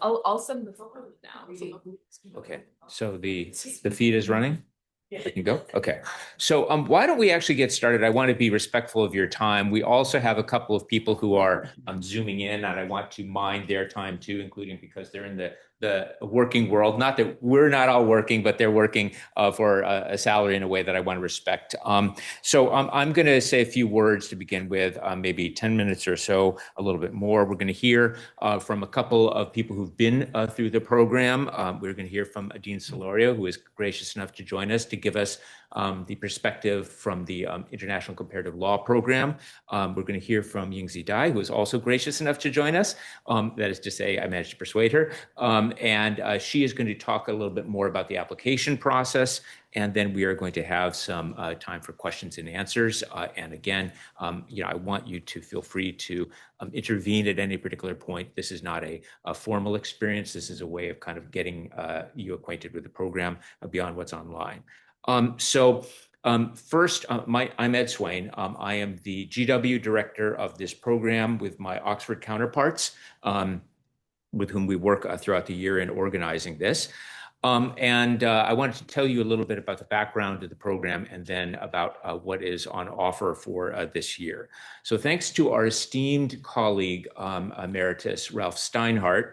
I'll send the photo now. Okay, so the feed is running? I can go? Okay. So why don't we actually get started? I want to be respectful of your time. We also have a couple of people who are zooming in, and I want to mind their time too, including because they're in the working world. Not that we're not all working, but they're working for a salary in a way that I want to respect. So I'm going to say a few words to begin with, maybe 10 minutes or so, a little bit more. We're going to hear from a couple of people who've been through the program. We're going to hear from Dean Solorio, who is gracious enough to join us to give us the perspective from the International Comparative Law Program. We're going to hear from Yingzi Dai, who is also gracious enough to join us. That is to say, I managed to persuade her. And she is going to talk a little bit more about the application process. And then we are going to have some time for questions and answers. And again, I want you to feel free to intervene at any particular point. This is not a formal experience. This is a way of kind of getting you acquainted with the program beyond what's online. First, I'm Ed Swain. I am the GW director of this program with my Oxford counterparts, with whom we work throughout the year in organizing this. I wanted to tell you a little bit about the background of the program and then about what is on offer for this year. So thanks to our esteemed colleague, Emeritus Ralph Steinhardt,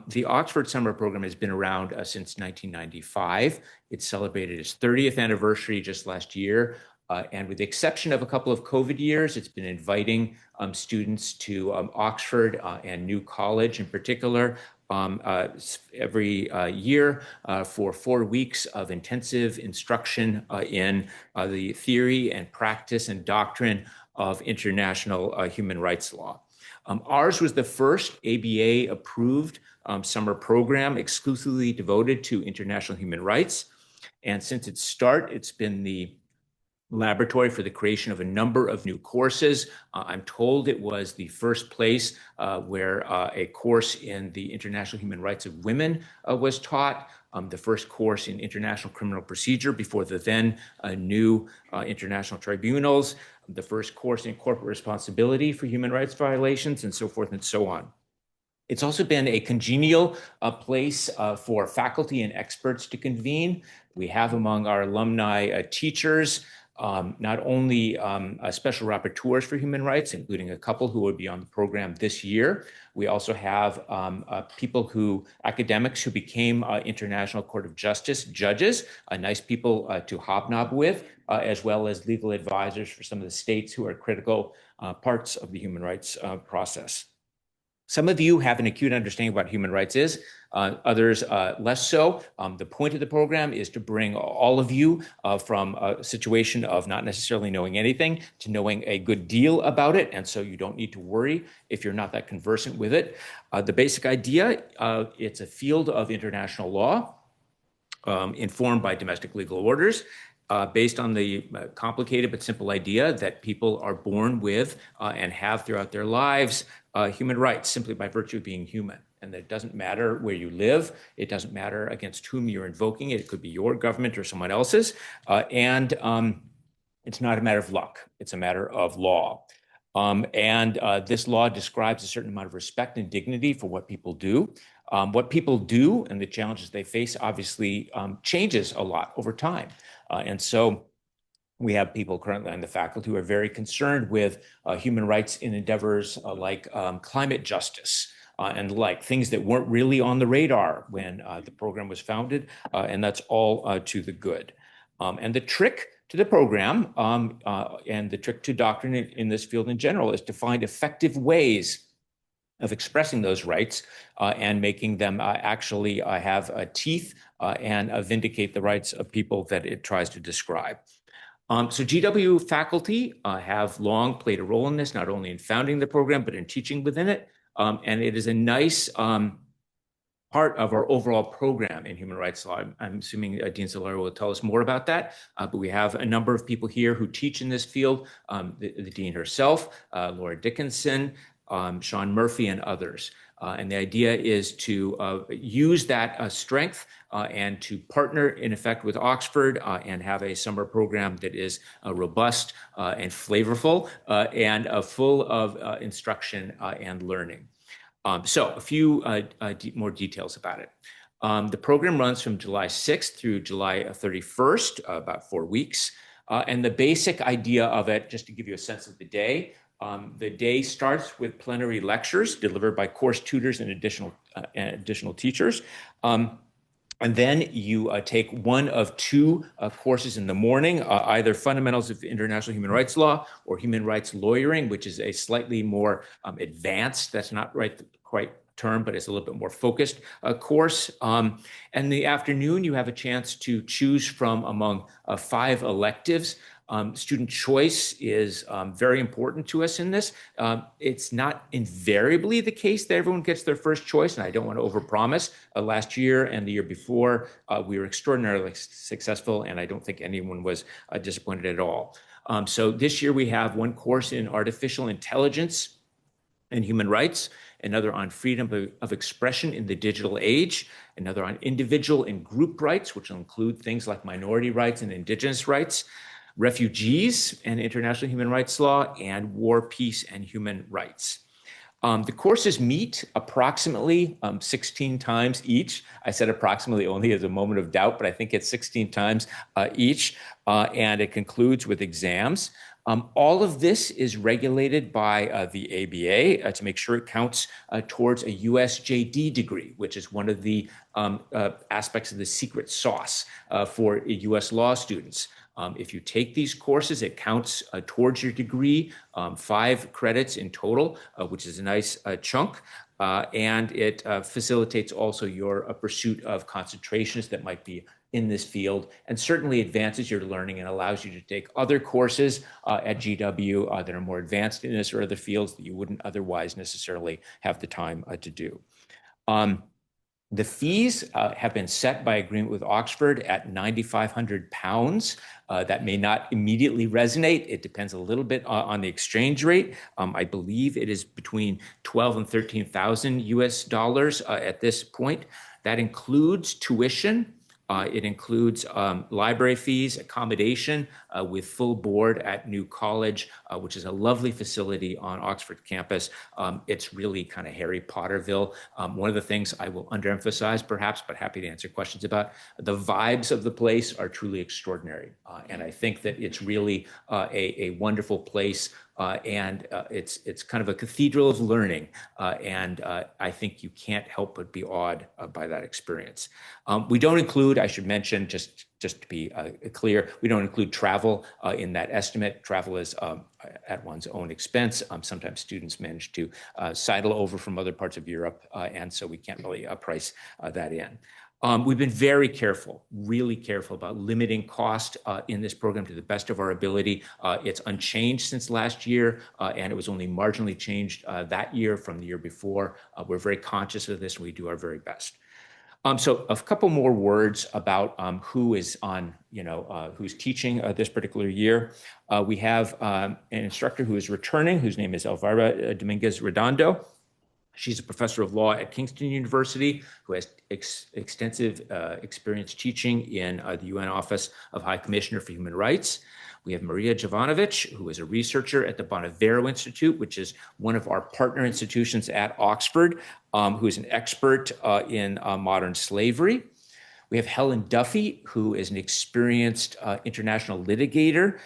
the Oxford Summer Program has been around since 1995. It celebrated its 30th anniversary just last year. And with the exception of a couple of COVID years, it's been inviting students to Oxford and New College in particular every year for 4 weeks of intensive instruction in the theory and practice and doctrine of international human rights law. Ours was the first ABA-approved summer program exclusively devoted to international human rights. And since its start, it's been the laboratory for the creation of a number of new courses. I'm told it was the first place where a course in the international human rights of women was taught, the first course in international criminal procedure before the then new international tribunals, the first course in corporate responsibility for human rights violations, and so forth and so on. It's also been a congenial place for faculty and experts to convene. We have among our alumni teachers, not only special rapporteurs for human rights, including a couple who will be on the program this year. We also have academics who became International Court of Justice judges, nice people to hobnob with, as well as legal advisors for some of the states who are critical parts of the human rights process. Some of you have an acute understanding of what human rights is, others less so. The point of the program is to bring all of you from a situation of not necessarily knowing anything to knowing a good deal about it, and so you don't need to worry if you're not that conversant with it. The basic idea, it's a field of international law informed by domestic legal orders. Based on the complicated but simple idea that people are born with and have throughout their lives human rights simply by virtue of being human. And that it doesn't matter where you live. It doesn't matter against whom you're invoking it. It could be your government or someone else's. And it's not a matter of luck. It's a matter of law. This law describes a certain amount of respect and dignity for what people do. What people do and the challenges they face obviously changes a lot over time. And so we have people currently on the faculty who are very concerned with human rights in endeavors like climate justice and like things that weren't really on the radar when the program was founded. And that's all to the good. And the trick to the program and the trick to doctrine in this field in general is to find effective ways of expressing those rights and making them actually have teeth and vindicate the rights of people that it tries to describe. So GW faculty have long played a role in this, not only in founding the program, but in teaching within it. And it is a nice part of our overall program in human rights law. I'm assuming Dean Solorio will tell us more about that, but we have a number of people here who teach in this field, the dean herself, Laura Dickinson, Sean Murphy, and others. And the idea is to use that strength and to partner, in effect, with Oxford and have a summer program that is robust and flavorful and full of instruction and learning. So a few more details about it. The program runs from July 6th through July 31st, about 4 weeks. And the basic idea of it, just to give you a sense of the day starts with plenary lectures delivered by course tutors and additional teachers. And then you take one of two courses in the morning, either Fundamentals of International Human Rights Law or Human Rights Lawyering, which is a slightly more advanced, that's not quite term, but it's a little bit more focused course. And in the afternoon, you have a chance to choose from among 5 electives. Student choice is very important to us in this. It's not invariably the case that everyone gets their first choice, and I don't want to overpromise. Last year and the year before, we were extraordinarily successful, and I don't think anyone was disappointed at all. So this year we have one course in artificial intelligence and human rights, another on freedom of expression in the digital age, another on individual and group rights, which will include things like minority rights and indigenous rights, refugees and international human rights law, and war, peace, and human rights. The courses meet approximately 16 times each. I said approximately only as a moment of doubt, but I think it's 16 times each, and it concludes with exams. All of this is regulated by the ABA to make sure it counts towards a USJD degree, which is one of the aspects of the secret sauce for US law students. If you take these courses, it counts towards your degree, 5 credits in total, which is a nice chunk. And it facilitates also your pursuit of concentrations that might be in this field, and certainly advances your learning and allows you to take other courses at GW that are more advanced in this or other fields that you wouldn't otherwise necessarily have the time to do. The fees have been set by agreement with Oxford at £9,500. That may not immediately resonate. It depends a little bit on the exchange rate. I believe it is between 12 and 13,000 US dollars at this point. That includes tuition. It includes library fees, accommodation with full board at New College, which is a lovely facility on Oxford campus. It's really kind of Harry Potterville. One of the things I will underemphasize perhaps, but happy to answer questions about, the vibes of the place are truly extraordinary. And I think that it's really a wonderful place. And it's kind of a cathedral of learning. And I think you can't help but be awed by that experience. We don't include, I should mention, just to be clear, we don't include travel in that estimate. Travel is at one's own expense. Sometimes students manage to sidle over from other parts of Europe, and so we can't really price that in. We've been very careful, really careful about limiting cost in this program to the best of our ability. It's unchanged since last year, and it was only marginally changed that year from the year before. We're very conscious of this, and we do our very best. So a couple more words about who is on, who's teaching this particular year. We have an instructor who is returning, whose name is Elvira Dominguez Redondo. She's a professor of law at Kingston University who has extensive experience teaching in the UN Office of High Commissioner for Human Rights. We have Maria Jovanovic, who is a researcher at the Bonavero Institute, which is one of our partner institutions at Oxford, who is an expert in modern slavery. We have Helen Duffy, who is an experienced international litigator,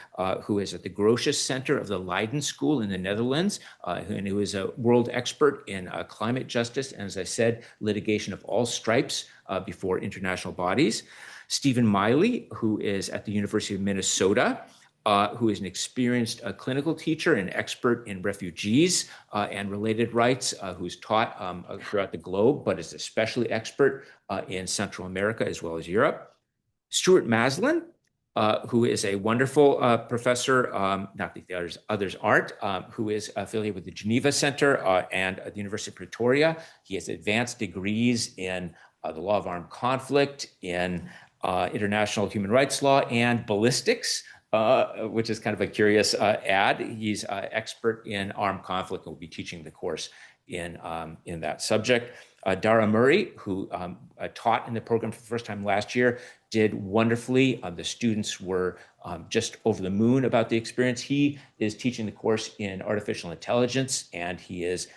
who is at the Grotius Center of the Leiden School in the Netherlands, and who is a world expert in climate justice, and as I said, litigation of all stripes before international bodies. Stephen Miley, who is at the University of Minnesota, who is an experienced clinical teacher and expert in refugees and related rights, who's taught throughout the globe, but is especially expert in Central America as well as Europe. Stuart Maslin, who is a wonderful professor, not that the others aren't, who is affiliated with the Geneva Center and the University of Pretoria. He has advanced degrees in the law of armed conflict, in international human rights law, and ballistics. Which is kind of a curious add. He's expert in armed conflict and will be teaching the course in that subject. Dara Murray, who taught in the program for the first time last year, did wonderfully. The students were just over the moon about the experience. He is teaching the course in artificial intelligence, and he is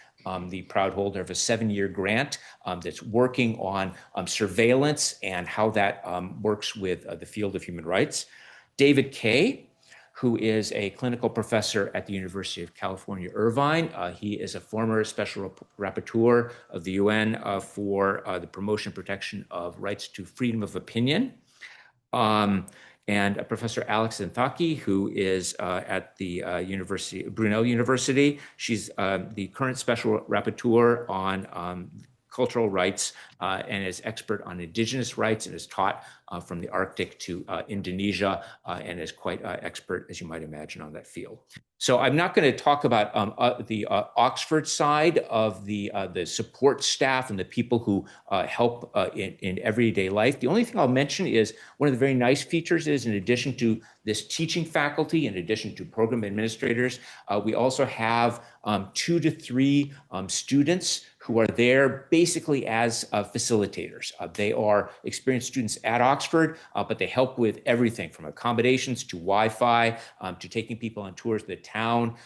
the proud holder of a 7-year grant that's working on surveillance and how that works with the field of human rights. David Kaye, who is a clinical professor at the University of California, Irvine. He is a former special rapporteur of the UN for the promotion and protection of rights to freedom of opinion. And Professor Alex Zenthaki, who is at the Brunel University. She's the current special rapporteur on cultural rights and is expert on indigenous rights and is taught from the Arctic to Indonesia and is quite expert, as you might imagine, on that field. So I'm not going to talk about the Oxford side of the support staff and the people who help in everyday life. The only thing I'll mention is one of the very nice features is, in addition to this teaching faculty, in addition to program administrators, we also have 2 to 3 students who are there basically as facilitators. They are experienced students at Oxford, but they help with everything from accommodations to Wi-Fi to taking people on tours of the town.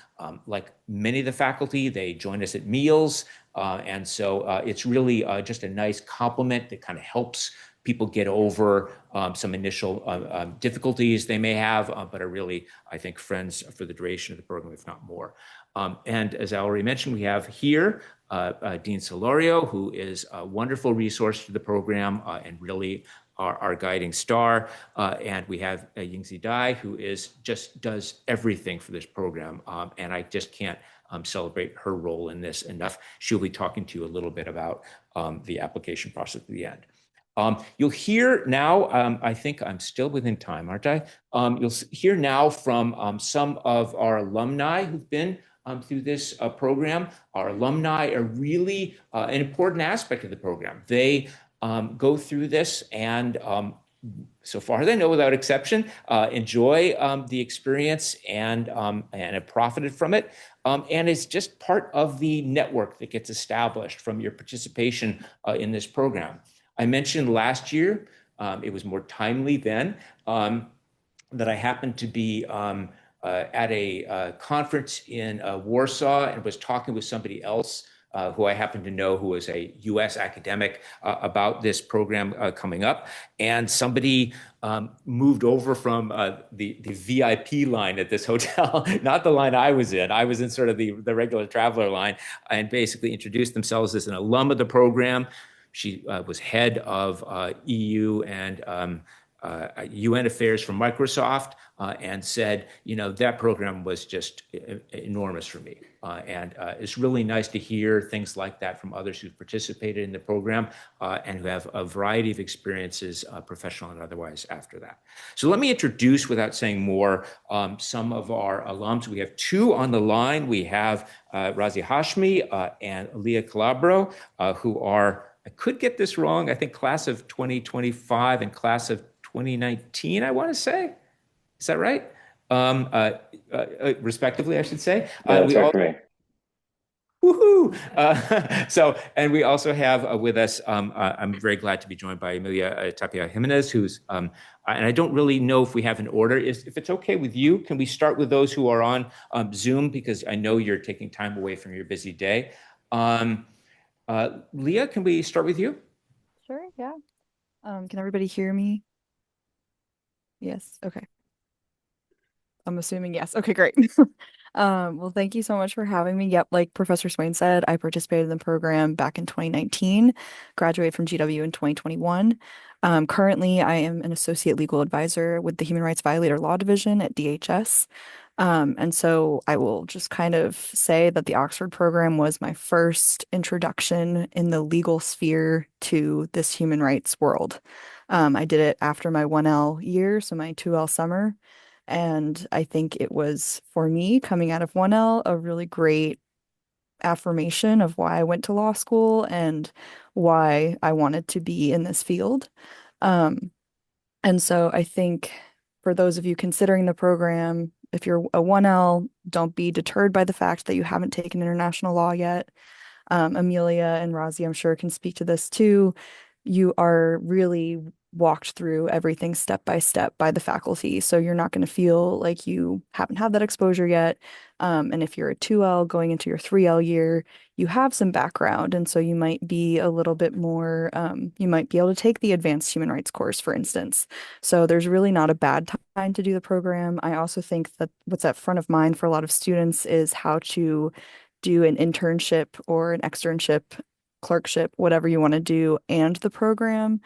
Like many of the faculty, they join us at meals. And so it's really just a nice complement that kind of helps people get over some initial difficulties they may have, but are really, I think, friends for the duration of the program, if not more. And as I already mentioned, we have here Dean Solorio, who is a wonderful resource for the program and really our guiding star. And we have Yingzi Dai, who just does everything for this program. And I just can't celebrate her role in this enough. She'll be talking to you a little bit about the application process at the end. You'll hear now, I think I'm still within time, aren't I? You'll hear now from some of our alumni who've been through this program. Our alumni are really an important aspect of the program. They go through this and so far as I know, without exception, enjoy the experience and have profited from it. And it's just part of the network that gets established from your participation in this program. I mentioned last year, it was more timely then, that I happened to be at a conference in Warsaw and was talking with somebody else who I happen to know who was a US academic about this program coming up. And somebody moved over from the VIP line at this hotel, not the line I was in. I was in sort of the regular traveler line, and basically introduced themselves as an alum of the program. She was head of EU and UN affairs for Microsoft and said, you know, that program was just enormous for me. And it's really nice to hear things like that from others who've participated in the program and who have a variety of experiences, professional and otherwise, after that. So let me introduce, without saying more, some of our alums. We have 2 on the line. We have Razi Hashmi and Leah Calabro, who are, I could get this wrong, I think class of 2025 and class of 2019, I want to say. Is that right? Respectively, I should say. Yeah, that's right. Woohoo! So, and we also have with us, I'm very glad to be joined by Emilia Tapia Jimenez, who's, and I don't really know if we have an order. If it's okay with you, can we start with those who are on Zoom? Because I know you're taking time away from your busy day. Leah, can we start with you? Sure, yeah. Can everybody hear me? Yes, okay. I'm assuming yes. Okay, great. Well, thank you so much for having me. Yep, like Professor Swain said, I participated in the program back in 2019, graduated from GW in 2021. Currently, I am an associate legal advisor with the Human Rights Violator Law Division at DHS. And so I will just kind of say that the Oxford program was my first introduction in the legal sphere to this human rights world. I did it after my 1L year, so my 2L summer. And I think it was, for me, coming out of 1L, a really great affirmation of why I went to law school and why I wanted to be in this field. And so I think for those of you considering the program, if you're a 1L, don't be deterred by the fact that you haven't taken international law yet. Amelia and Razi, I'm sure, can speak to this too. You are really walked through everything step by step by the faculty. So you're not going to feel like you haven't had that exposure yet. And if you're a 2L going into your 3L year, you have some background. And so you might be a little bit more, you might be able to take the advanced human rights course, for instance. So there's really not a bad time to do the program. I also think that what's at front of mind for a lot of students is how to do an internship or an externship, clerkship, whatever you want to do, and the program.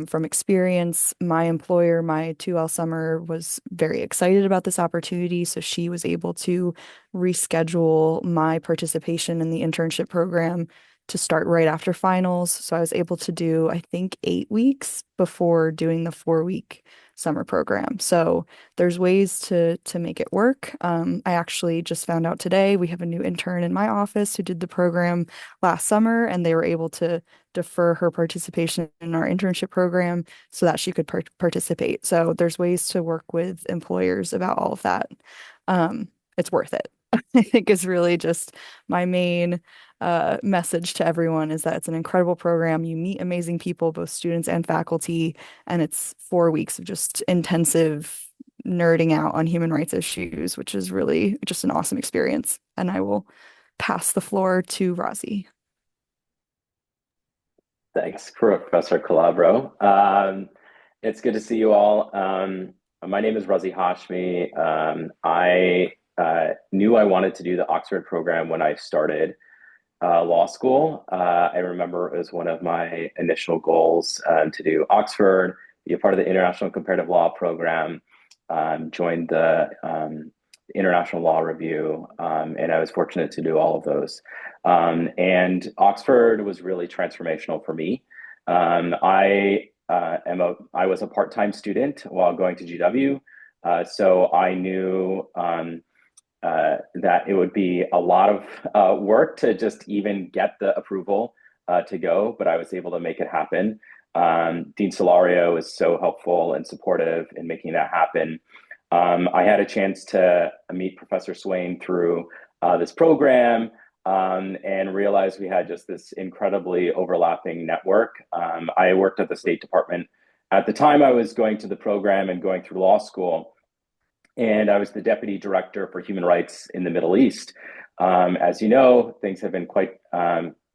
From experience, my employer, my 2L summer, was very excited about this opportunity. So she was able to reschedule my participation in the internship program to start right after finals. So I was able to do, I think, 8 weeks before doing the 4 week summer program. So there's ways to make it work. I actually just found out today we have a new intern in my office who did the program last summer, and they were able to defer her participation in our internship program so that she could participate. So there's ways to work with employers about all of that. It's worth it. I think is really just my main message to everyone is that it's an incredible program. You meet amazing people, both students and faculty, and it's 4 weeks of just intensive nerding out on human rights issues, which is really just an awesome experience. And I will pass the floor to Razi. Thanks, Professor Calabro. It's good to see you all. My name is Razi Hashmi. I knew I wanted to do the Oxford program when I started law school. I remember it was one of my initial goals to do Oxford, be a part of the International Comparative Law program, joined the International Law Review, and I was fortunate to do all of those. And Oxford was really transformational for me. I was a part-time student while going to GW, so I knew that it would be a lot of work to just even get the approval to go, but I was able to make it happen. Dean Solario was so helpful and supportive in making that happen. I had a chance to meet Professor Swain through this program and realized we had just this incredibly overlapping network. I worked at the State Department at the time I was going to the program and going through law school, and I was the Deputy Director for Human Rights in the Middle East. As you know, things have been quite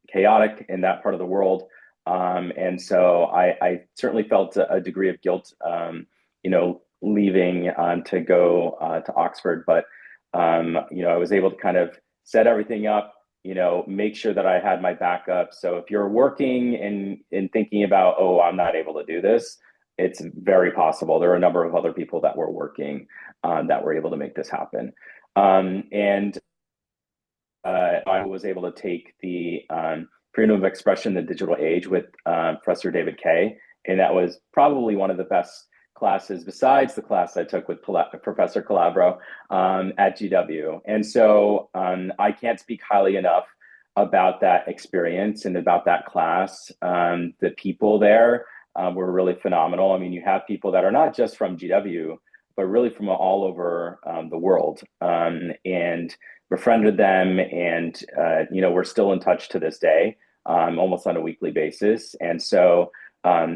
chaotic in that part of the world. And so I certainly felt a degree of guilt, leaving to go to Oxford. But, I was able to kind of set everything up, make sure that I had my backup. So if you're working and thinking about, oh, I'm not able to do this, it's very possible. There are a number of other people that were working that were able to make this happen. And I was able to take the freedom of expression in the digital age with Professor David Kaye. And that was probably one of the best classes besides the class I took with Professor Calabro at GW. And so I can't speak highly enough about that experience and about that class. The people there were really phenomenal. I mean, you have people that are not just from GW, but really from all over the world, and befriended them. And, we're still in touch to this day, almost on a weekly basis. And so,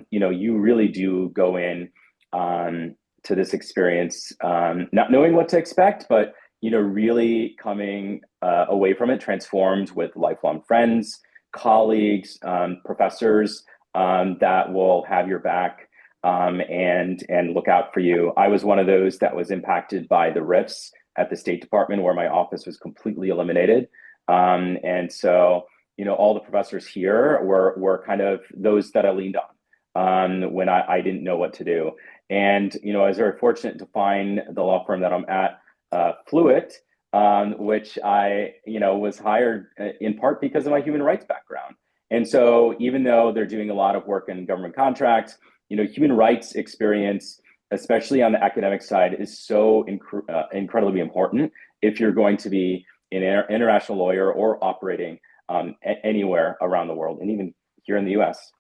you really do go in to this experience, not knowing what to expect, but, really coming away from it transformed with lifelong friends, colleagues, professors that will have your back and look out for you. I was one of those that was impacted by the rifts at the State Department, where my office was completely eliminated. And so, all the professors here were kind of those that I leaned on when I didn't know what to do. And, I was very fortunate to find the law firm that I'm at, Fluent, which I, was hired in part because of my human rights background. And so even though they're doing a lot of work in government contracts, human rights experience, especially on the academic side, is so incredibly important if you're going to be an international lawyer or operating anywhere around the world, and even here in the US.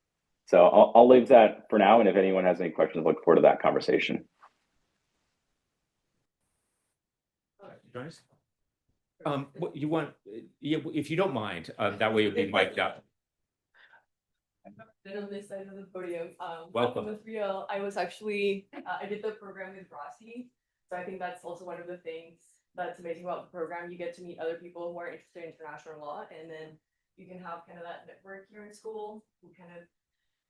So I'll leave that for now. And if anyone has any questions, look forward to that conversation. What you want, if you don't mind, that way you'll be mic'd up. Then on this side of the podium, Welcome. with Riel, I was actually, I did the program with Rossi. So I think that's also one of the things that's amazing about the program. You get to meet other people who are interested in international law, and then you can have kind of that network here in school who kind of,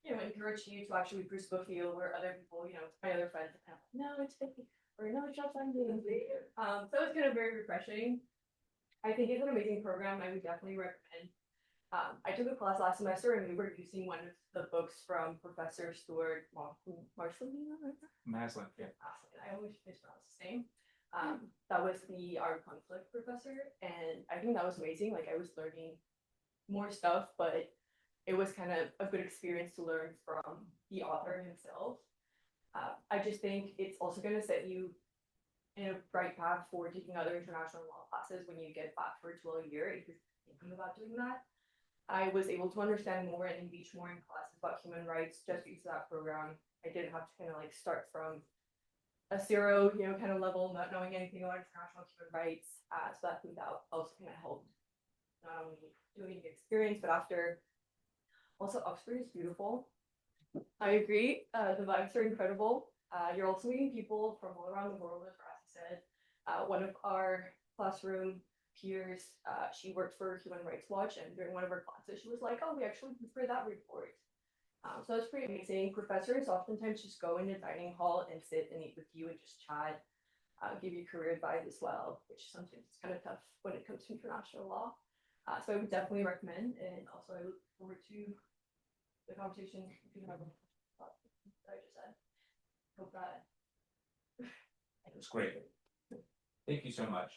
encourage you to actually pursue a field where other people, my other friends are kind of, no, it's 50, or no, it's not funding. So it's kind of very refreshing. I think it's an amazing program. I would definitely recommend. I took a class last semester and we were using one of the books from Professor Stuart Marcelino. Maslin, yeah. I always mispronounce his name. That was the art conflict professor, and I think that was amazing. Like I was learning more stuff, but it was kind of a good experience to learn from the author himself. I just think it's also going to set you in a bright path for taking other international law classes when you get back for 12 year if you're thinking about doing that. I was able to understand more and engage more in classes about human rights just because of that program. I didn't have to kind of like start from a zero, kind of level, not knowing anything about international human rights. So I think that also kind of helped not only doing the experience, but after. Also, Oxford is beautiful. I agree. The vibes are incredible. You're also meeting people from all around the world, as Rossi said. One of our classroom peers, she worked for Human Rights Watch, and during one of her classes, she was like, "Oh, we actually prefer that report." So that's pretty amazing. Professors oftentimes just go in the dining hall and sit and eat with you and just chat, give you career advice as well, which sometimes is kind of tough when it comes to international law. So I would definitely recommend, and also I look forward to the conversation if you have that I just said. Hope that. That's great. Thank you so much.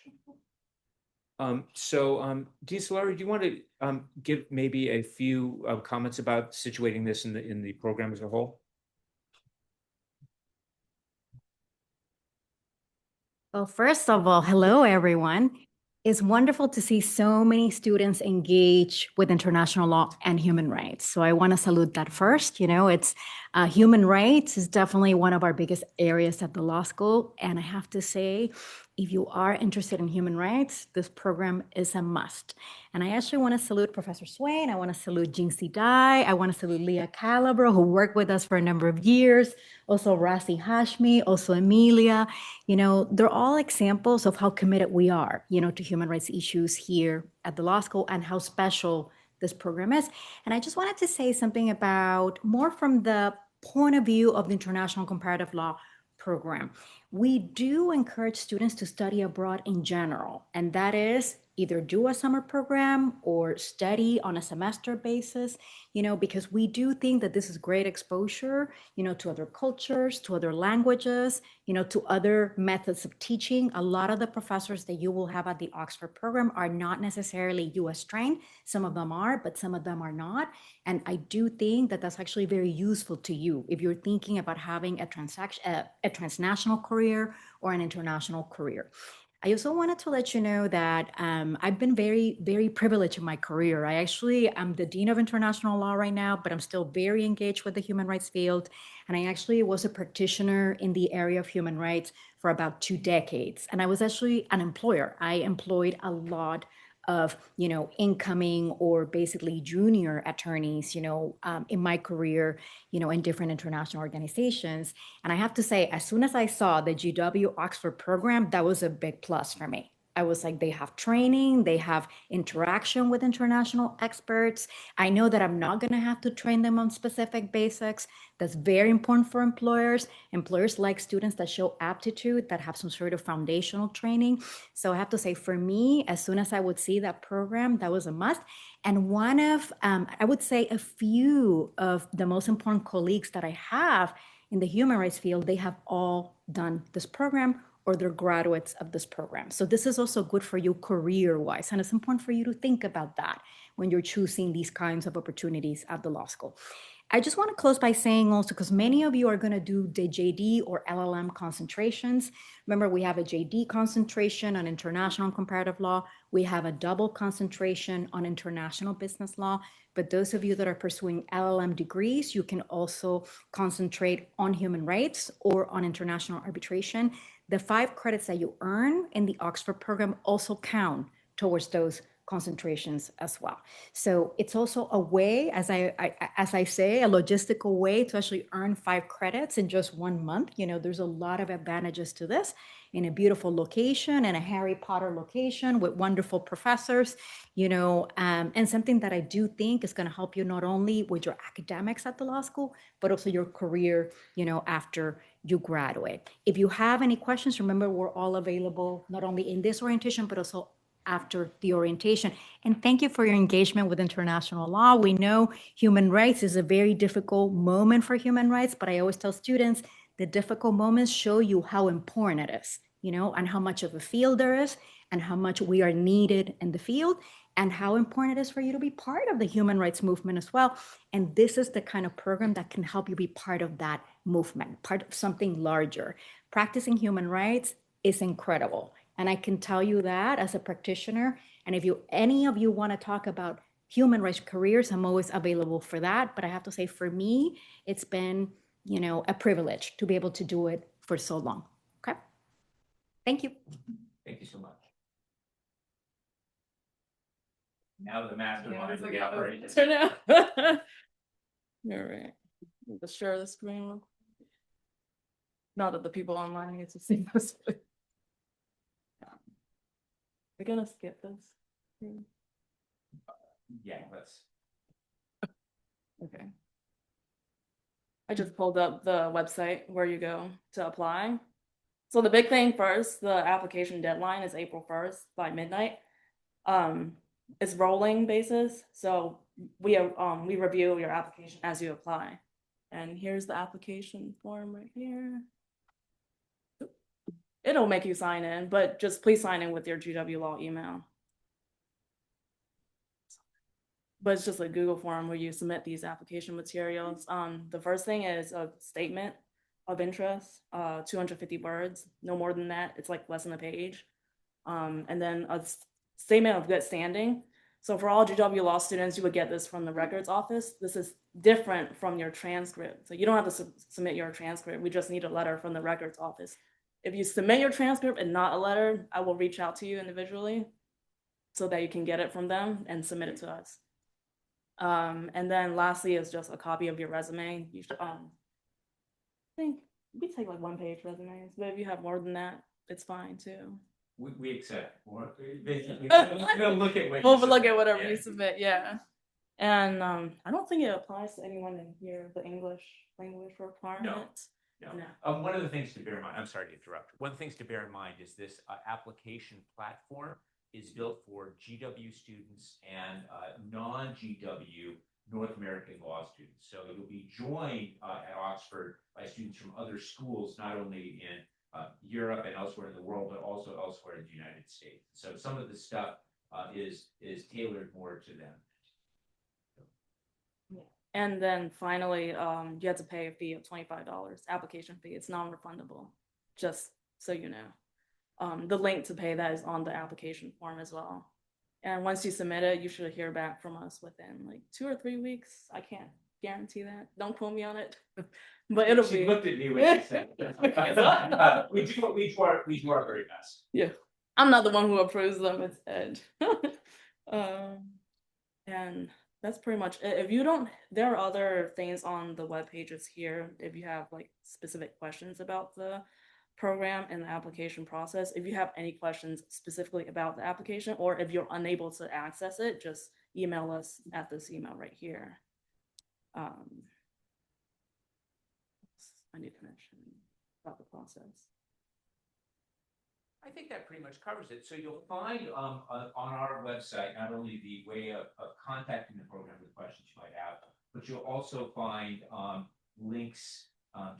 Dean Solari, do you want to give maybe a few comments about situating this in the program as a whole? Well, first of all, hello, everyone. It's wonderful to see so many students engage with international law and human rights. So I want to salute that first. It's human rights is definitely one of our biggest areas at the law school. And I have to say, if you are interested in human rights, this program is a must. And I actually want to salute Professor Swain. I want to salute Jinxie Dai. I want to salute Leah Calabro, who worked with us for a number of years. Also Rossi Hashmi, also Emilia. They're all examples of how committed we are, to human rights issues here at the law school and how special this program is. And I just wanted to say something about more from the point of view of the International Comparative Law program. We do encourage students to study abroad in general, and that is either do a summer program or study on a semester basis, because we do think that this is great exposure, to other cultures, to other languages, to other methods of teaching. A lot of the professors that you will have at the Oxford program are not necessarily US trained. Some of them are, but some of them are not. And I do think that that's actually very useful to you if you're thinking about having a transnational career or an international career. I also wanted to let you know that I've been very, very privileged in my career. I actually am the Dean of International Law right now, but I'm still very engaged with the human rights field. And I actually was a practitioner in the area of human rights for about 2 decades. And I was actually an employer. I employed a lot of, incoming or basically junior attorneys, in my career, in different international organizations. And I have to say, as soon as I saw the GW Oxford program, that was a big plus for me. I was like, they have training, they have interaction with international experts. I know that I'm not going to have to train them on specific basics. That's very important for employers. Employers like students that show aptitude, that have some sort of foundational training. So I have to say, for me, as soon as I would see that program, that was a must. And one of, I would say, a few of the most important colleagues that I have in the human rights field, they have all done this program or they're graduates of this program. So this is also good for you career-wise. And it's important for you to think about that when you're choosing these kinds of opportunities at the law school. I just want to close by saying also, because many of you are going to do the JD or LLM concentrations. Remember, we have a JD concentration on international comparative law. We have a double concentration on international business law. But those of you that are pursuing LLM degrees, you can also concentrate on human rights or on international arbitration. The 5 credits that you earn in the Oxford program also count towards those concentrations as well. So it's also a way, as I say, a logistical way to actually earn 5 credits in just 1 month. You know, there's a lot of advantages to this, in a beautiful location, in a Harry Potter location with wonderful professors, you know, and something that I do think is going to help you not only with your academics at the law school, but also your career, you know, after you graduate. If you have any questions, remember, we're all available not only in this orientation, but also after the orientation. And thank you for your engagement with international law. We know human rights is a very difficult moment for human rights, but I always tell students the difficult moments show you how important it is, you know, and how much of a field there is, and how much we are needed in the field, and how important it is for you to be part of the human rights movement as well. And this is the kind of program that can help you be part of that movement, part of something larger. Practicing human rights is incredible. And I can tell you that as a practitioner. And if any of you want to talk about human rights careers, I'm always available for that. But I have to say, for me, it's been, you know, a privilege to be able to do it for so long. Okay. Thank you. Thank you so much. Now the mastermind of the operation. All right. Let's share the screen. Not that the people online get to see this. We're gonna skip this. Yeah, let's. Okay. I just pulled up the website where you go to apply. So the big thing first, the application deadline is April 1st by midnight. It's rolling basis, so we review your application as you apply. And here's the application form right here. It'll make you sign in, but just please sign in with your GW Law email. But it's just a Google form where you submit these application materials. The first thing is a statement of interest, 250 words, no more than that. It's like less than a page. And then a statement of good standing. So for all GW Law students, you would get this from the records office. This is different from your transcript. So you don't have to submit your transcript. We just need a letter from the records office. If you submit your transcript and not a letter, I will reach out to you individually so that you can get it from them and submit it to us. And then lastly is just a copy of your resume. You should, I think we take like 1-page resumes, but if you have more than that, it's fine too. We accept more. We'll look at what We'll look at whatever you submit, yeah. And I don't think it applies to anyone in here, the English language requirement. No. One of the things to bear in mind, I'm sorry to interrupt. One of the things to bear in mind is this application platform is built for GW students and non-GW North American law students. So you'll be joined at Oxford by students from other schools, not only in Europe and elsewhere in the world, but also elsewhere in the United States. So some of the stuff is tailored more to them. And then finally, you have to pay a fee of $25, application fee. It's non-refundable, just so you know. The link to pay that is on the application form as well. And once you submit it, you should hear back from us within like 2 or 3 weeks. I can't guarantee that. Don't quote me on it, but it'll be. She looked at me when she said we do our very best. Yeah, I'm not the one who approves them. It's Ed. And that's pretty much it. If you don't, there are other things on the web pages here. If you have like specific questions about the program and the application process, if you have any questions specifically about the application, or if you're unable to access it, just email us at this email right here. I need to mention about the process. I think that pretty much covers it. So you'll find on our website not only the way of contacting the program with questions you might have, but you'll also find links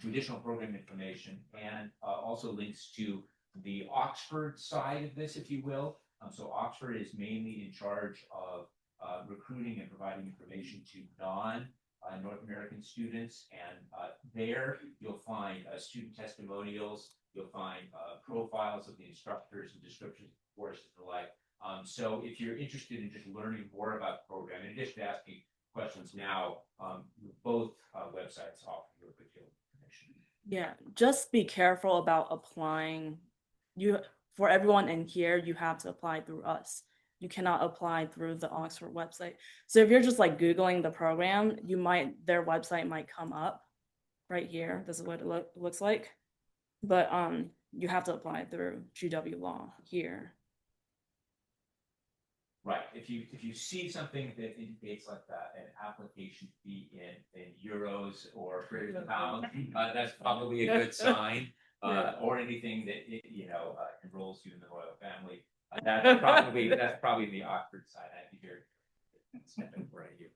to additional program information, and also links to the Oxford side of this, if you will. So Oxford is mainly in charge of recruiting and providing information to non-North American students, and there you'll find student testimonials. You'll find profiles of the instructors and descriptions of courses and the like. So if you're interested in just learning more about the program, in addition to asking questions now, both websites offer you a good deal of information. Yeah, just be careful about applying. For everyone in here, you have to apply through us. you cannot apply through the Oxford website. So if you're just like Googling the program, their website might come up right here. This is what it looks like. But you have to apply through GW Law here. Right, if you see something that indicates like that, an application fee in euros or British pounds, that's probably a good sign. Or anything that enrolls you in the royal family, that's probably the Oxford side. I'd be here stepping for you.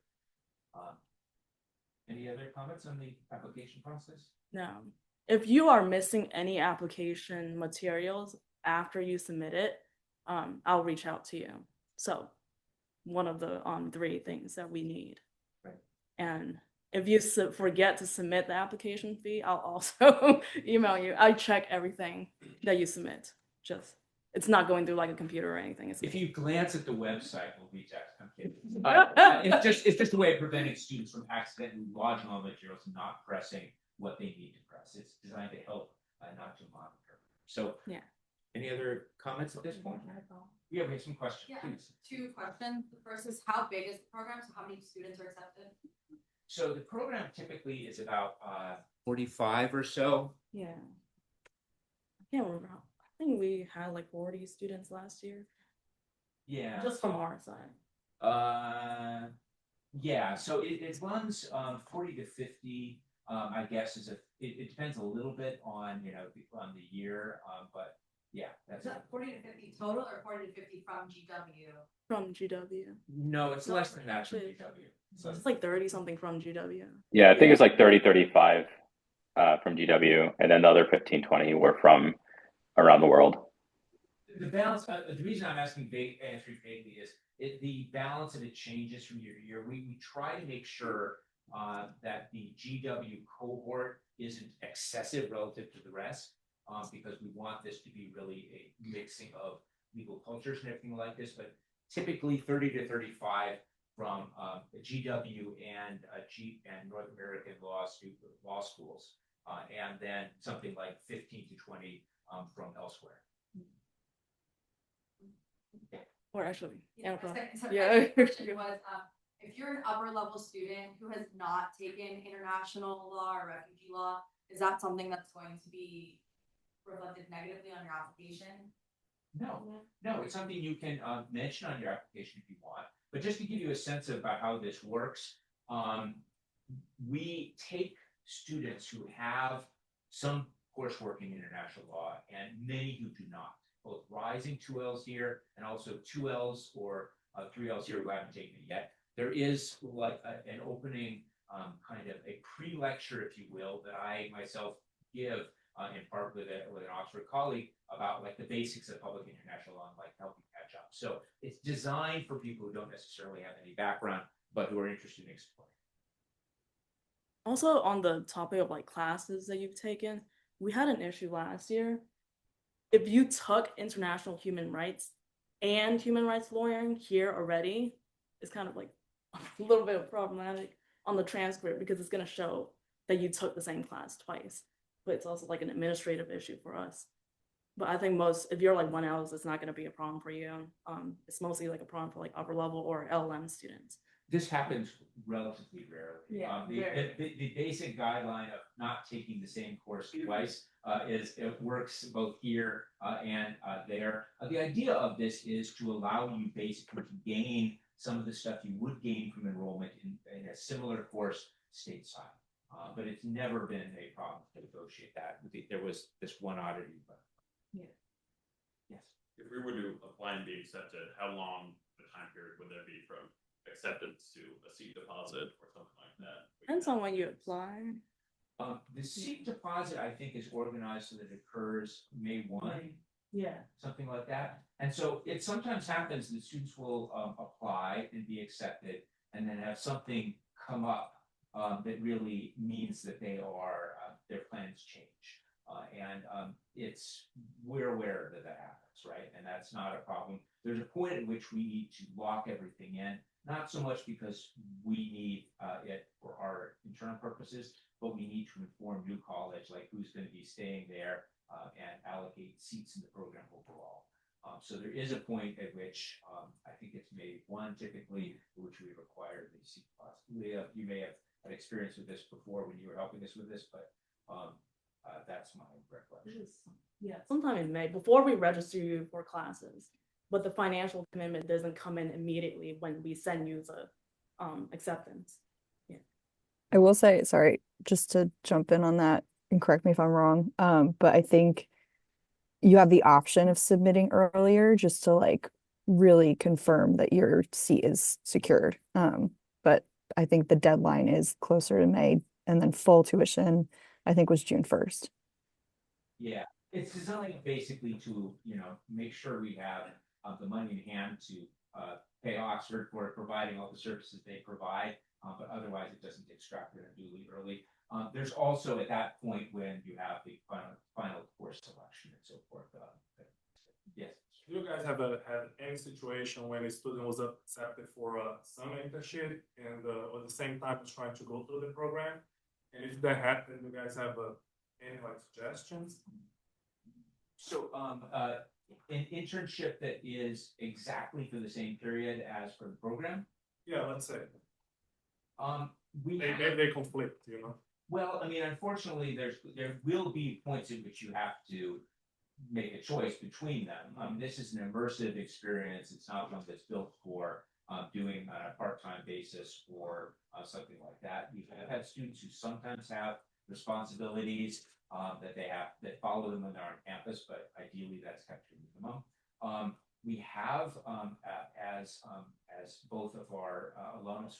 Any other comments on the application process? No. If you are missing any application materials after you submit it, I'll reach out to you. So one of the 3 things that we need. Right. And if you forget to submit the application fee, I'll also email you. I check everything that you submit. It's not going through like a computer or anything. If you glance at the website, we'll reach out to it's just a way of preventing students from accidentally lodging all materials and not pressing what they need to press. It's designed to help, not to monitor. So, yeah. Any other comments at this point? Yeah, we have some questions, Yeah, please. 2 questions. The first is, how big is the program? So how many students are accepted? So the program typically is about 45 or so. Yeah. I can't remember I think we had like 40 students last year. Yeah. Just from our side. Yeah, so it runs 40 to 50. I guess it depends a little bit on on the year, but yeah, Is that 40 to 50 total or 40 to 50 from GW? From GW. No, it's less than that from Actually, GW. So It's like 30 something from GW. Yeah, I think it's like 30, 35 from GW, and then the other 15, 20 were from around the world. the balance, the reason I'm answering vaguely is the balance of it changes from year to year. We try to make sure that the GW cohort isn't excessive relative to the rest, because we want this to be really a mixing of legal cultures and everything like this. But typically 30 to 35 from GW and North American law schools, and then something like 15 to 20 from elsewhere. Or actually, Yeah, yeah, my question was, if you're an upper level student who has not taken international law or refugee law, is that something that's going to be reflected negatively on your application? No, it's something you can mention on your application if you want. But just to give you a sense about how this works, we take students who have some coursework in international law and many who do not, both rising 2Ls here and also 2Ls or 3Ls here who haven't taken it yet. There is like an opening kind of a pre-lecture, if you will, that I myself give in part with an Oxford colleague about like the basics of public international law and like helping catch up. So it's designed for people who don't necessarily have any background, but who are interested in exploring. Also, on the topic of like classes that you've taken, we had an issue last year. If you took international human rights and human rights lawyering here already, it's kind of like a little bit problematic on the transcript because it's going to show that you took the same class twice. But it's also like an administrative issue for us. But I think if you're like 1Ls, it's not going to be a problem for you. It's mostly like a problem for like upper level or LLM students. This happens relatively rarely. Yeah, the basic guideline of not taking the same course twice is it works both here and there. The idea of this is to allow you basically to gain some of the stuff you would gain from enrollment in a similar course stateside. But it's never been a problem to negotiate that. There was this one oddity, but yeah. Yes. If we were to apply and be accepted, how long the time period would there be from acceptance to a seat deposit or something like that? Depends on when you apply. The seat deposit, I think, is organized so that it occurs May 1. Yeah. Something like that. And so it sometimes happens that students will apply and be accepted and then have something come up that really means that they are, their plans change. We're aware that happens, right? And that's not a problem. There's a point at which we need to lock everything in, not so much because we need it for our internal purposes, but we need to inform New College, like who's going to be staying there and allocate seats in the program overall. So there is a point at which I think it's May 1 typically, which we require the C class. You may have had experience with this before when you were helping us with this, but that's my recollection. Yeah, sometime in May, before we register you for classes, but the financial commitment doesn't come in immediately when we send you the acceptance. I will say, sorry, just to jump in on that and correct me if I'm wrong, but I think you have the option of submitting earlier just to like really confirm that your seat is secured. But I think the deadline is closer to May, and then full tuition, I think, was June 1st. Yeah, it's designed basically to, make sure we have the money in hand to pay Oxford for providing all the services they provide, but otherwise it doesn't get scrapped unduly early. There's also at that point when you have the final course selection and so forth. Yes. Do you guys have had any situation when a student was accepted for a summer internship and at the same time was trying to go through the program? And if that happened, do you guys have any like suggestions? So an internship that is exactly for the same period as for the program? Yeah, let's say. Maybe they conflict, Well, I mean, unfortunately, there will be points in which you have to make a choice between them. This is an immersive experience. It's not one that's built for doing on a part-time basis or something like that. We've had students who sometimes have responsibilities that follow them when they're on campus, but ideally that's kept to a minimum. We have, as both of our alums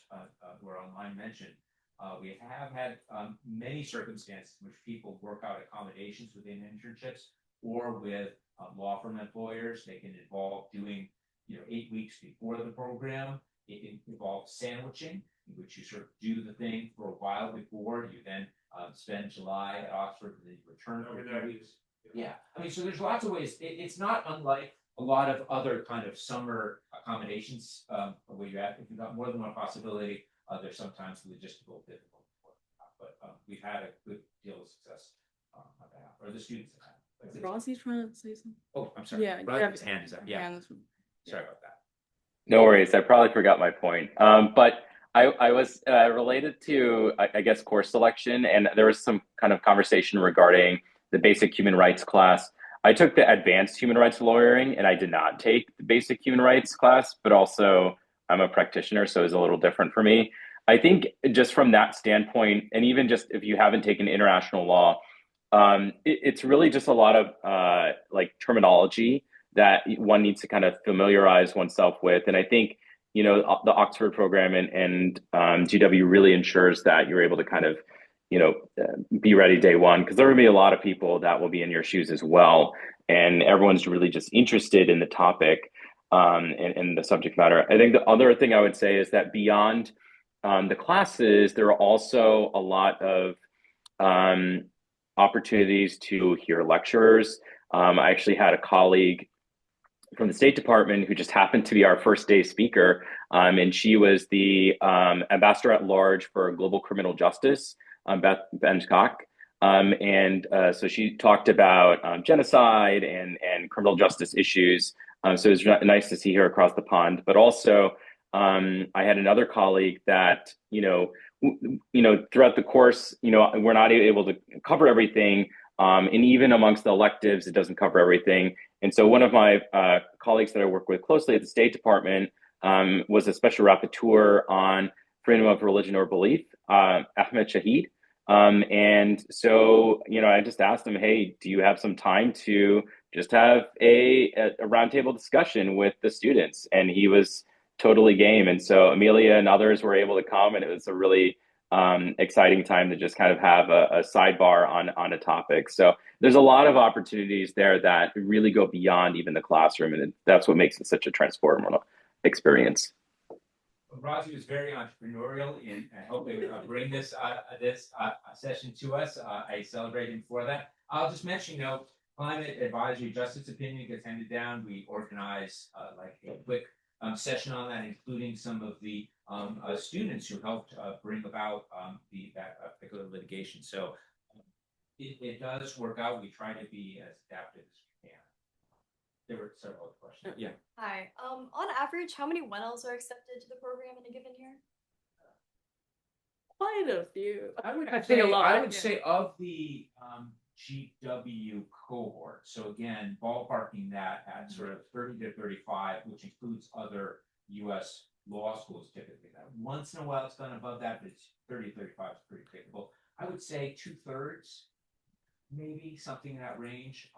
who are online mentioned, we have had many circumstances in which people work out accommodations within internships or with law firm employers. They can involve doing 8 weeks before the program. It can involve sandwiching, in which you sort of do the thing for a while before you then spend July at Oxford and then you return for 3 weeks. Yeah, I mean, so there's lots of ways. It's not unlike a lot of other kind of summer accommodations where if you've got more than one possibility, there's sometimes logistical difficulty. But we've had a good deal of success on that, or the students have had. Rossi's trying to say something. Oh, I'm sorry. Yeah, Rossi's hand is up. Yeah, Hands. sorry about that. No worries. I probably forgot my point. But I was related to, I guess, course selection, and there was some kind of conversation regarding the basic human rights class. I took the advanced human rights lawyering, and I did not take the basic human rights class, but also I'm a practitioner, so it's a little different for me. I think just from that standpoint, and even just if you haven't taken international law, it's really just a lot of like terminology that one needs to kind of familiarize oneself with. And I think, the Oxford program and GW really ensures that you're able to kind of, be ready day one, because there will be a lot of people that will be in your shoes as well. And everyone's really just interested in the topic and the subject matter. I think the other thing I would say is that beyond the classes, there are also a lot of opportunities to hear lecturers. I actually had a colleague from the State Department who just happened to be our first day speaker. And she was the ambassador at large for global criminal justice, Beth Benchcock. So she talked about genocide and criminal justice issues. So it was nice to see her across the pond. But also, I had another colleague that, throughout the course, we're not able to cover everything. And even amongst the electives, it doesn't cover everything. And so one of my colleagues that I work with closely at the State Department was a special rapporteur on freedom of religion or belief, Ahmed Shahid. And so, I just asked him, hey, do you have some time to just have a roundtable discussion with the students? And he was totally game. And so Amelia and others were able to come, and it was a really exciting time to just kind of have a sidebar on a topic. So there's a lot of opportunities there that really go beyond even the classroom, and that's what makes it such a transformative experience. Rossi was very entrepreneurial in helping bring this session to us. I celebrate him for that. I'll just mention, Climate Advisory Justice Opinion gets handed down. We organize like a quick session on that, including some of the students who helped bring about that particular litigation. So it does work out. We try to be as adaptive as we can. there were several other questions. Yeah. Hi. On average, how many 1Ls are accepted to the program in a given year? Quite a few. I would say say, a lot, I would yeah. say of the GW cohort, so again, ballparking that at sort of 30 to 35, which includes other US law schools typically. Now, once in a while it's gone above that, but it's 30 to 35 is pretty typical. I would say 2/3, maybe something in that range.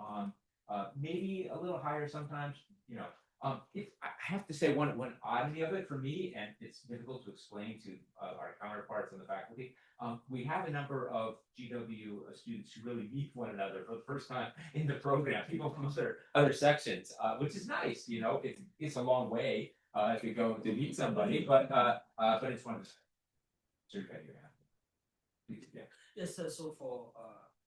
Maybe a little higher sometimes, you know. If I have to say one oddity of it for me, and it's difficult to explain to our counterparts on the faculty, we have a number of GW students who really meet one another for the first time in the program, people from other sections, which is nice, you know, it's a long way if you go to meet somebody, but it's one of the survey you have. Please, yeah. Yes, sir. So for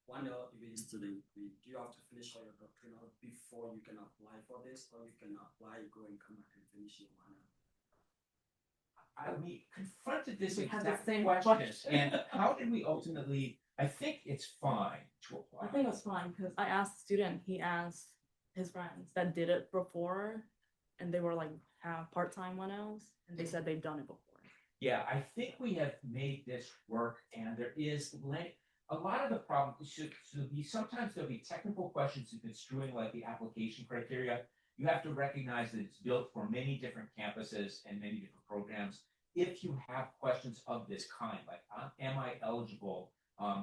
1L UAE student, do you have to finish all your doctrinal before you can apply for this, or you can apply, go and come back and finish your 1L? We confronted this We had the exact same question, question. and how did we ultimately? I think it's fine to apply. I think it was fine because I asked the student, he asked his friends that did it before, and they were like have part-time 1Ls, and they said they've done it before. Yeah, I think we have made this work, and there is a lot of the problem should be sometimes there'll be technical questions in construing like the application criteria. You have to recognize that it's built for many different campuses and many different programs. If you have questions of this kind, like am I eligible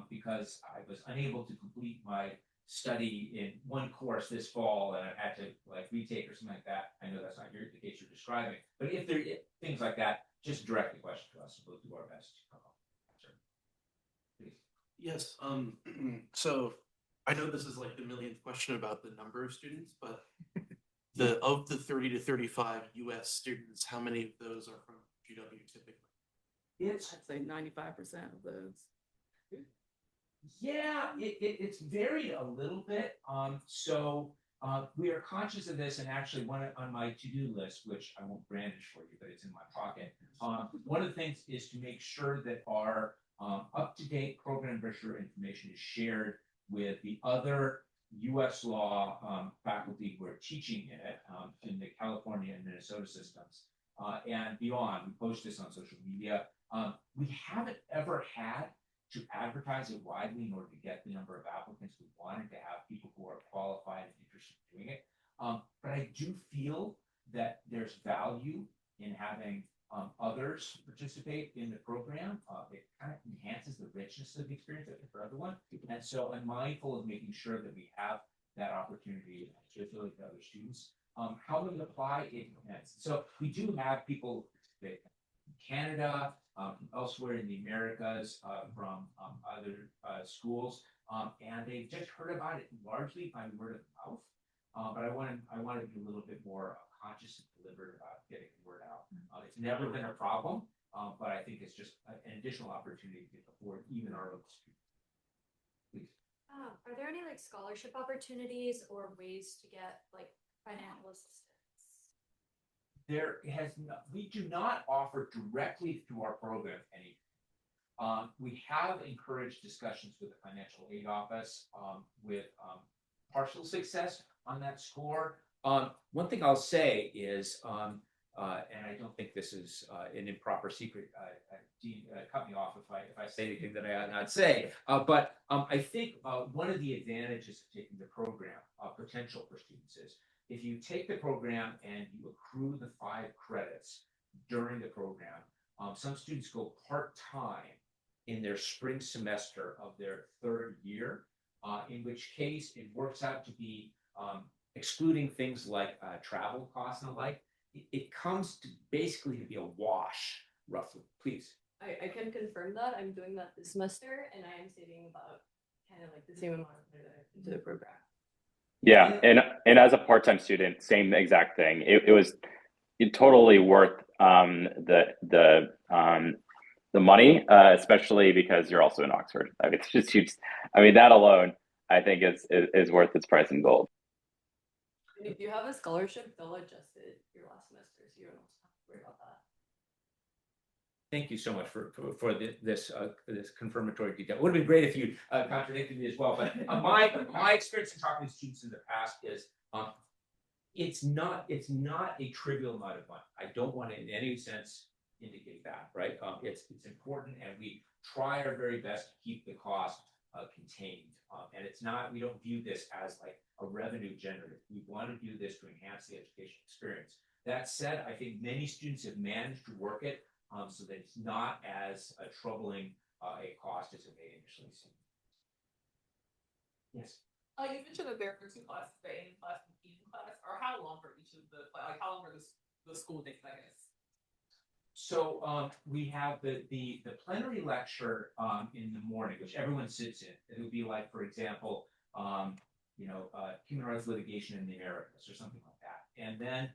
because I was unable to complete my study in one course this fall and I had to like retake or something like that. I know that's not the case you're describing, but if there are things like that, just direct the question to us and we'll do our best to answer. Please. Yes, so I know this is like the millionth question about the number of students, but of the 30 to 35 US students, how many of those are from GW typically? I'd say 95% of those. Yeah, it's varied a little bit. We are conscious of this, and actually one on my to-do list, which I won't brandish for you, but it's in my pocket. One of the things is to make sure that our up-to-date program brochure information is shared with the other U.S. law faculty who are teaching it in the California and Minnesota systems and beyond. We post this on social media. We haven't ever had to advertise it widely in order to get the number of applicants we wanted to have people who are qualified and interested in doing it. But I do feel that there's value in having others participate in the program. It kind of enhances the richness of the experience for everyone. And so I'm mindful of making sure that we have that opportunity to affiliate with other students. How we apply, it depends. So we do have people that Canada, elsewhere in the Americas, from other schools, and they've just heard about it largely by word of mouth. But I want to be a little bit more conscious and deliberate about getting the word out. It's never been a problem, but I think it's just an additional opportunity to get before even our own students. Please. Are there any like scholarship opportunities or ways to get like financial assistance? We do not offer directly through our program any. We have encouraged discussions with the financial aid office with partial success on that score. One thing I'll say is, and I don't think this is an improper secret, Dean, cut me off if I say anything that I ought not say, but I think one of the advantages of taking the program, potential for students is, if you take the program and you accrue the 5 credits during the program, some students go part-time in their spring semester of their 3rd year, in which case it works out to be, excluding things like travel costs and the like, it comes to basically to be a wash, roughly. Please. I can confirm that. I'm doing that this semester and I am saving about kind of like the same amount into the program. Yeah, and as a part-time student, same exact thing. It was totally worth the money, especially because you're also in Oxford. I mean, it's just huge. I mean, that alone, I think is worth its price in gold. If you have a scholarship, they'll adjust it your last semester, so you don't have to worry about that. Thank you so much for this confirmatory detail. It would have been great if you contradicted me as well. But my experience in talking to students in the past is It's not a trivial amount of money. I don't want to in any sense indicate that, right? It's important, and we try our very best to keep the cost contained. And it's not, we don't view this as like a revenue generator. We want to do this to enhance the education experience. That said, I think many students have managed to work it so that it's not as troubling a cost as it may initially seem. Yes. You mentioned that there are 2 classes, the A class and the E class, or how long are each of the, like how long are the school days, I guess? So we have the plenary lecture in the morning, which everyone sits in. It would be like, for example, human rights litigation in the Americas or something like that. And then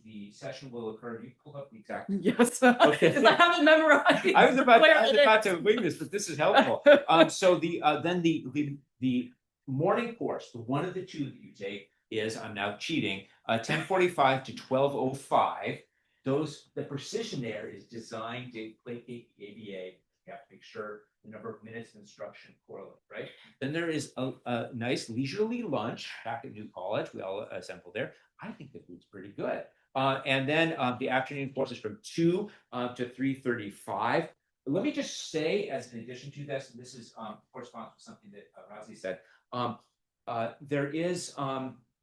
the session will occur. You pulled up the exact. Yes. Okay. Because I haven't memorized. I was about where to wing this, but this is helpful. So then the morning course, the one of the 2 that you take is, I'm now cheating, 10:45 to 12:05. The precision there is designed to placate the ABA. You have to make sure the number of minutes of instruction correlate, right? Then there is a nice leisurely lunch back at New College. We all assemble there. I think the food's pretty good. And then the afternoon course is from 2 to 3:35. Let me just say, as an addition to this, and this is corresponds with something that Razi said, there is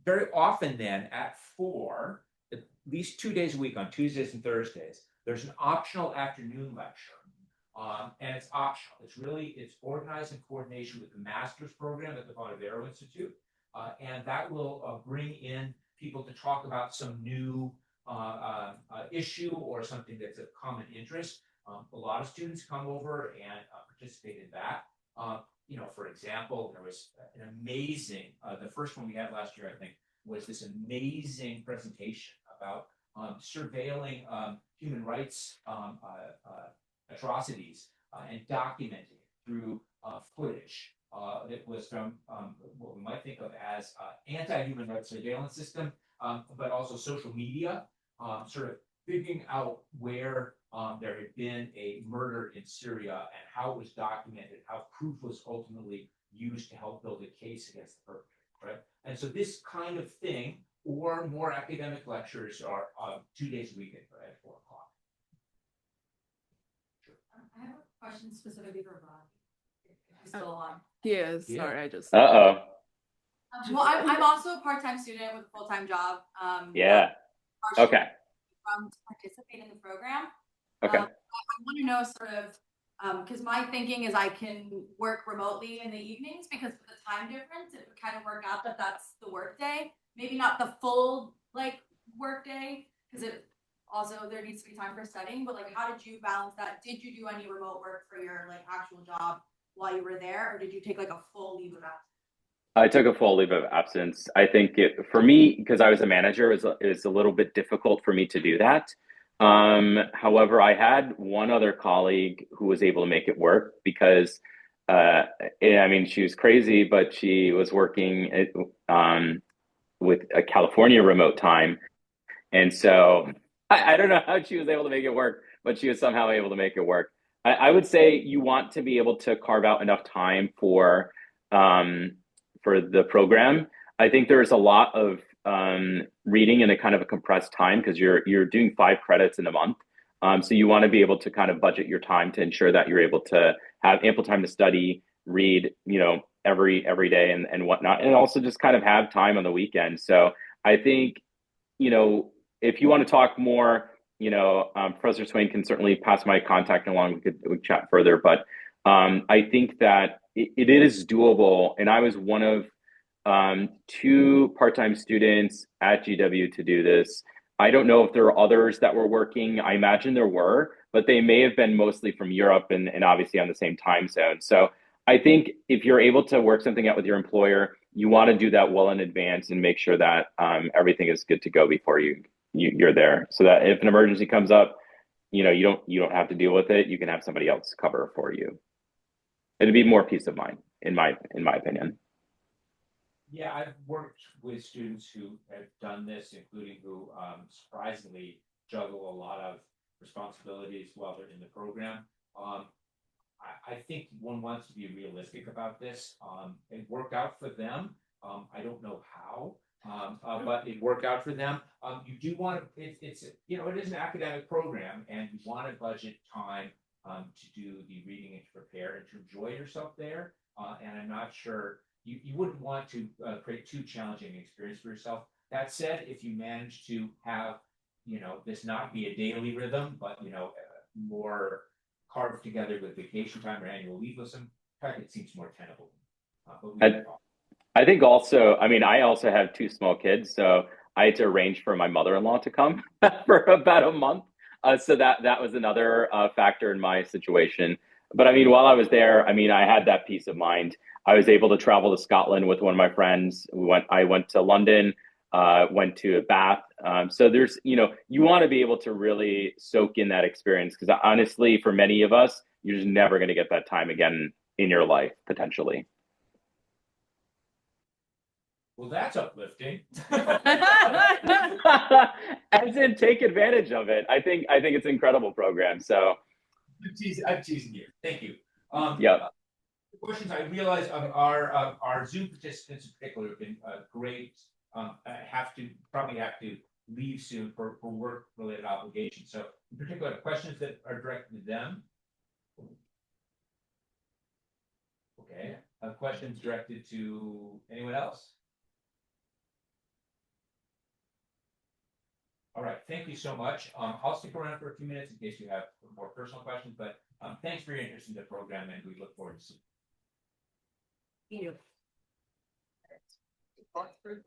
very often then at 4, at least 2 days a week on Tuesdays and Thursdays, there's an optional afternoon lecture. And it's optional. It's organized in coordination with the master's program at the Bonavero Institute. And that will bring in people to talk about some new issue or something that's of common interest. A lot of students come over and participate in that. For example, there was an amazing, the first one we had last year, I think, was this amazing presentation about surveilling human rights atrocities and documenting it through footage that was from what we might think of as anti-human rights surveillance system, but also social media, sort of figuring out where there had been a murder in Syria and how it was documented, how proof was ultimately used to help build a case against the perpetrator, right? And so this kind of thing, or more academic lectures, are 2 days a week at 4 o'clock. I have a question specifically for Ron. He's still on. He is. Yeah. Sorry, I just. Uh-oh. Well, I'm also a part-time student with a full-time job. Yeah. Partially Okay. To participate in the program. Okay. I want to know sort of, because my thinking is I can work remotely in the evenings because of the time difference. It would kind of work out that that's the work day. Maybe not the full work day, because it also there needs to be time for studying. But how did you balance that? Did you do any remote work for your actual job while you were there, or did you take a full leave of absence? I took a full leave of absence. I think for me, because I was a manager, it was a little bit difficult for me to do that. However, I had one other colleague who was able to make it work because, she was crazy, but she was working with a California remote time. And so I don't know how she was able to make it work, but she was somehow able to make it work. I would say you want to be able to carve out enough time for the program. I think there's a lot of reading in a kind of a compressed time because you're doing 5 credits in a month. So you want to be able to kind of budget your time to ensure that you're able to have ample time to study, read, every day and whatnot, and also just kind of have time on the weekend. So I think, if you want to talk more, Professor Swain can certainly pass my contact along. We could chat further, but I think that it is doable. And I was one of 2 part-time students at GW to do this. I don't know if there are others that were working. I imagine there were, but they may have been mostly from Europe and obviously on the same time zone. So I think if you're able to work something out with your employer, you want to do that well in advance and make sure that everything is good to go before you're there, so that if an emergency comes up, you don't have to deal with it. You can have somebody else cover for you. It'd be more peace of mind, in my opinion. Yeah, I've worked with students who have done this, including who surprisingly juggle a lot of responsibilities while they're in the program. I think one wants to be realistic about this and work out for them. I don't know how, but it worked out for them. You do want to, it's, you know, it is an academic program and you want to budget time to do the reading and to prepare and to enjoy yourself there. And I'm not sure, you wouldn't want to create too challenging an experience for yourself. That said, if you manage to have, you know, this not be a daily rhythm, but, you know, more carved together with vacation time or annual leave with some, it seems more tenable. I think also, I mean, I also have two small kids, so I had to arrange for my mother-in-law to come for about a month. So that was another factor in my situation. But I mean, while I was there, I mean, I had that peace of mind. I was able to travel to Scotland with one of my friends. I went to London, went to Bath. So there's, you know, you want to be able to really soak in that experience because honestly, for many of us, you're just never going to get that time again in your life, potentially. Well, that's uplifting. As in, take advantage of it. I think it's an incredible program. So I'm teasing you. Thank you. Yeah. Questions. I realize our Zoom participants in particular have been great. I probably have to leave soon for work related obligations. So in particular, questions that are directed to them. Okay. Questions directed to anyone else? All right, thank you so much. I'll stick around for a few minutes in case you have more personal questions, but thanks for your interest in the program and we look forward to seeing you. You.